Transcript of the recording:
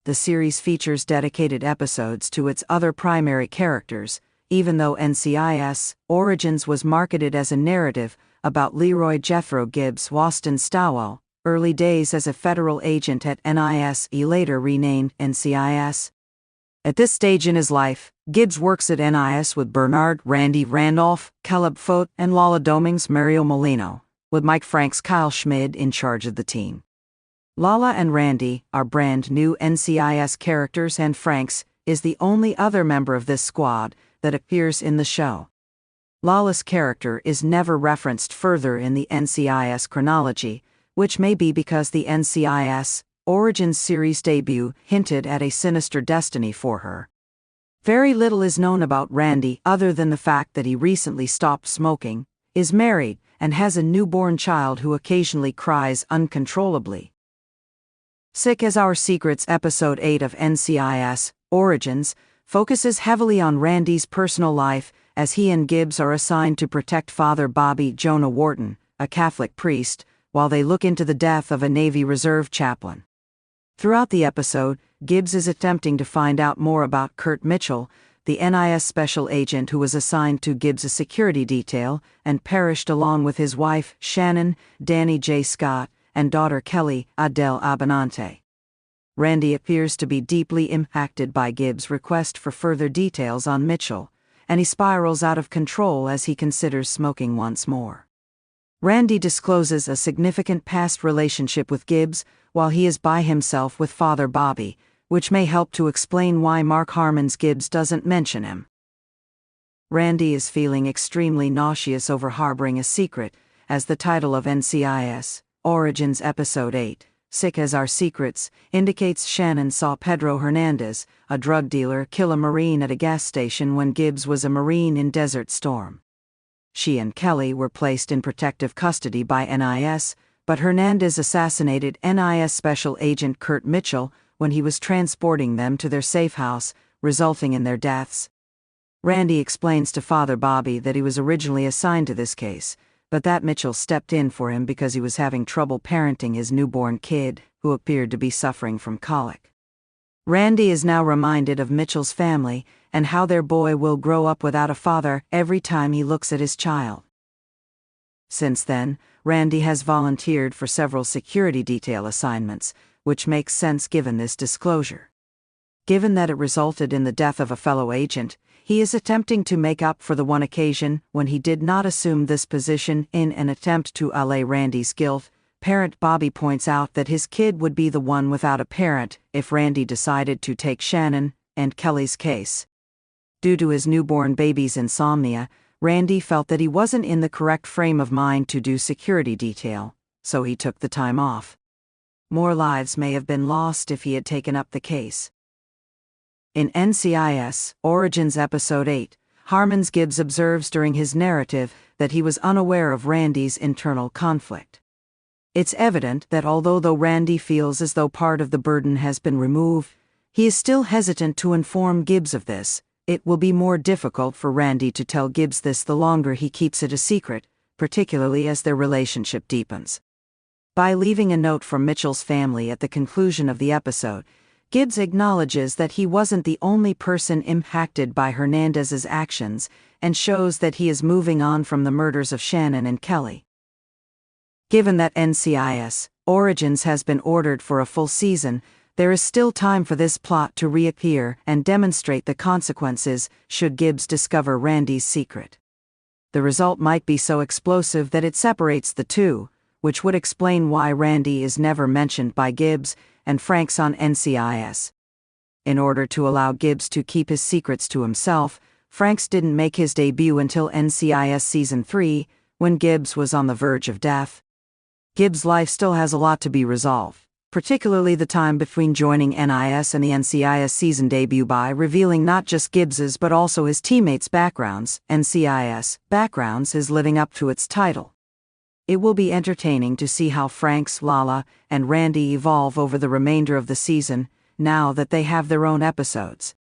the series features dedicated episodes to its other primary characters, even though NCIS Origins was marketed as a narrative about Leroy Jethro Gibbs Waston Stowell, early days as a federal agent at NIS, later renamed NCIS. At this stage in his life, Gibbs works at NIS with Bernard Randy Randolph, Caleb Fote, and Lala Doming's Mario Molino, with Mike Frank's Kyle Schmid in charge of the team. Lala and Randy are brand new NCIS characters, and Franks is the only other member of this squad that appears in the show. Lala's character is never referenced further in the NCIS chronology, which may be because the NCIS Origins series debut hinted at a sinister destiny for her. Very little is known about Randy other than the fact that he recently stopped smoking, is married, and has a newborn child who occasionally cries uncontrollably. Sick as Our Secrets Episode 8 of NCIS Origins focuses heavily on Randy's personal life as he and Gibbs are assigned to protect Father Bobby Jonah Wharton, a Catholic priest, while they look into the death of a Navy Reserve chaplain. Throughout the episode, Gibbs is attempting to find out more about Kurt Mitchell, the NIS special agent who was assigned to Gibbs' security detail and perished along with his wife, Shannon, Danny J. Scott, and daughter Kelly, Adele Abinante. Randy appears to be deeply impacted by Gibbs' request for further details on Mitchell, and he spirals out of control as he considers smoking once more. Randy discloses a significant past relationship with Gibbs while he is by himself with Father Bobby, which may help to explain why Mark Harmon's Gibbs doesn't mention him. Randy is feeling extremely nauseous over harboring a secret, as the title of NCIS Origins Episode 8, Sick as Our Secrets, indicates. Shannon saw Pedro Hernandez, a drug dealer, kill a Marine at a gas station when Gibbs was a Marine in Desert Storm. She and Kelly were placed in protective custody by NIS, but Hernandez assassinated NIS Special Agent Kurt Mitchell when he was transporting them to their safe house, resulting in their deaths. Randy explains to Father Bobby that he was originally assigned to this case, but that Mitchell stepped in for him because he was having trouble parenting his newborn kid, who appeared to be suffering from colic. Randy is now reminded of Mitchell's family and how their boy will grow up without a father every time he looks at his child. Since then, Randy has volunteered for several security detail assignments, which makes sense given this disclosure. Given that it resulted in the death of a fellow agent, he is attempting to make up for the one occasion when he did not assume this position in an attempt to allay Randy's guilt. Parent Bobby points out that his kid would be the one without a parent if Randy decided to take Shannon and Kelly's case. Due to his newborn baby's insomnia, Randy felt that he wasn't in the correct frame of mind to do security detail, so he took the time off. More lives may have been lost if he had taken up the case. In NCIS Origins Episode 8, Harmon's Gibbs observes during his narrative that he was unaware of Randy's internal conflict. It's evident that although Randy feels as though part of the burden has been removed, he is still hesitant to inform Gibbs of this. It will be more difficult for Randy to tell Gibbs this the longer he keeps it a secret, particularly as their relationship deepens. By leaving a note from Mitchell's family at the conclusion of the episode, Gibbs acknowledges that he wasn't the only person impacted by Hernandez's actions and shows that he is moving on from the murders of Shannon and Kelly. Given that NCIS Origins has been ordered for a full season, there is still time for this plot to reappear and demonstrate the consequences should Gibbs discover Randy's secret. The result might be so explosive that it separates the two, which would explain why Randy is never mentioned by Gibbs and Franks on NCIS. In order to allow Gibbs to keep his secrets to himself, Franks didn't make his debut until NCIS Season 3, when Gibbs was on the verge of death. Gibbs' life still has a lot to be resolved, particularly the time between joining NIS and the NCIS season debut by revealing not just Gibbs's but also his teammates' backgrounds. NCIS Backgrounds is living up to its title. It will be entertaining to see how Franks, Lala, and Randy evolve over the remainder of the season, now that they have their own episodes.